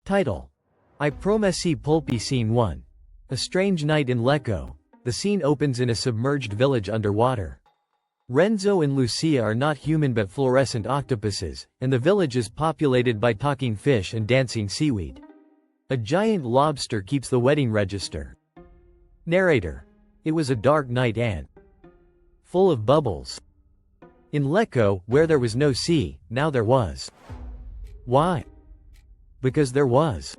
Title: I Promessi Pulpi. Scene 1. A strange night in Lecco. The scene opens in a submerged village underwater. Renzo and Lucia are not human but fluorescent octopuses, and the village is populated by talking fish and dancing seaweed. A giant lobster keeps the wedding register. Narrator: It was a dark night and full of bubbles. In Lecco, where there was no sea, now there was. Why? Because there was.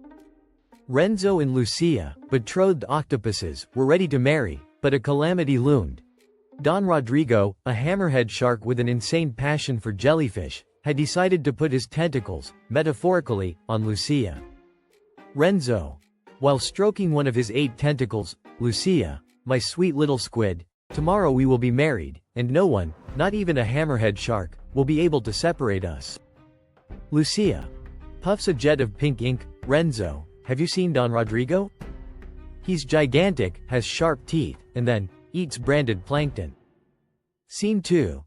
Renzo and Lucia, betrothed octopuses, were ready to marry, but a calamity loomed. Don Rodrigo, a hammerhead shark with an insane passion for jellyfish, had decided to put his tentacles, metaphorically, on Lucia. Renzo. While stroking one of his 8 tentacles, Lucia, my sweet little squid, tomorrow we will be married, and no one, not even a hammerhead shark, will be able to separate us. Lucia. Puffs a jet of pink ink. Renzo, have you seen Don Rodrigo? He's gigantic, has sharp teeth, and then eats branded plankton. Scene 2.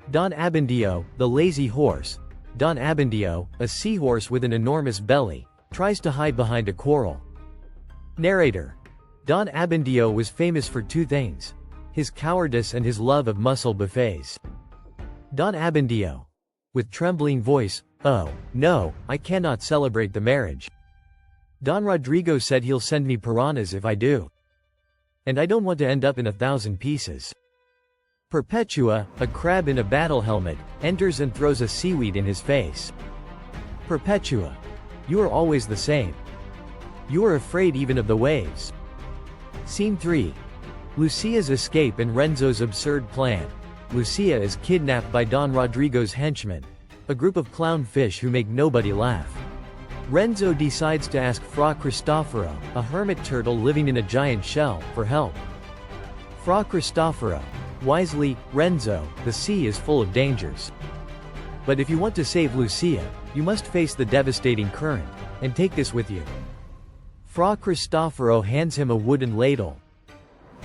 Don Abbondio, the lazy horse. Don Abbondio, a seahorse with an enormous belly, tries to hide behind a coral. Narrator: Don Abbondio was famous for 2 things: his cowardice and his love of mussel buffets. Don Abbondio. With trembling voice, oh, no, I cannot celebrate the marriage. Don Rodrigo said he'll send me piranhas if I do. And I don't want to end up in 1,000 pieces. Perpetua, a crab in a battle helmet, enters and throws a seaweed in his face. Perpetua. You are always the same. You are afraid even of the waves. Scene 3. Lucia's escape and Renzo's absurd plan. Lucia is kidnapped by Don Rodrigo's henchmen, a group of clownfish who make nobody laugh. Renzo decides to ask Fra Cristoforo, a hermit turtle living in a giant shell, for help. Fra Cristoforo. Wisely, Renzo, the sea is full of dangers. But if you want to save Lucia, you must face the devastating current, and take this with you. Fra Cristoforo hands him a wooden ladle.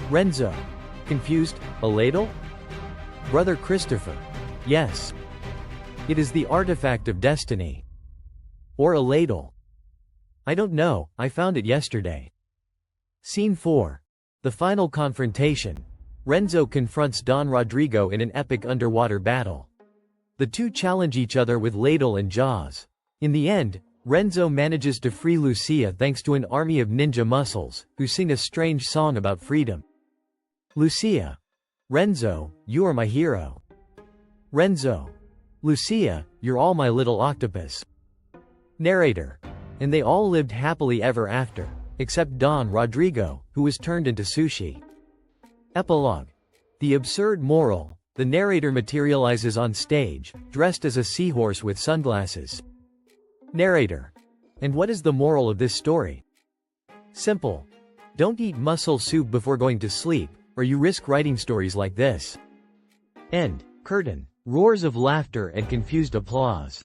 Renzo. Confused, a ladle? Brother Christopher. Yes. It is the artifact of destiny. Or a ladle. I don't know, I found it yesterday. Scene 4. The final confrontation. Renzo confronts Don Rodrigo in an epic underwater battle. The two challenge each other with ladle and jaws. In the end, Renzo manages to free Lucia thanks to an army of ninja mussels, who sing a strange song about freedom. Lucia. Renzo, you are my hero. Renzo. Lucia, you're all my little octopus. Narrator. And they all lived happily ever after, except Don Rodrigo, who was turned into sushi. Epilogue. The absurd moral. The narrator materializes on stage, dressed as a seahorse with sunglasses. Narrator. And what is the moral of this story? Simple. Don't eat mussel soup before going to sleep, or you risk writing stories like this. End. Curtain. Roars of laughter and confused applause.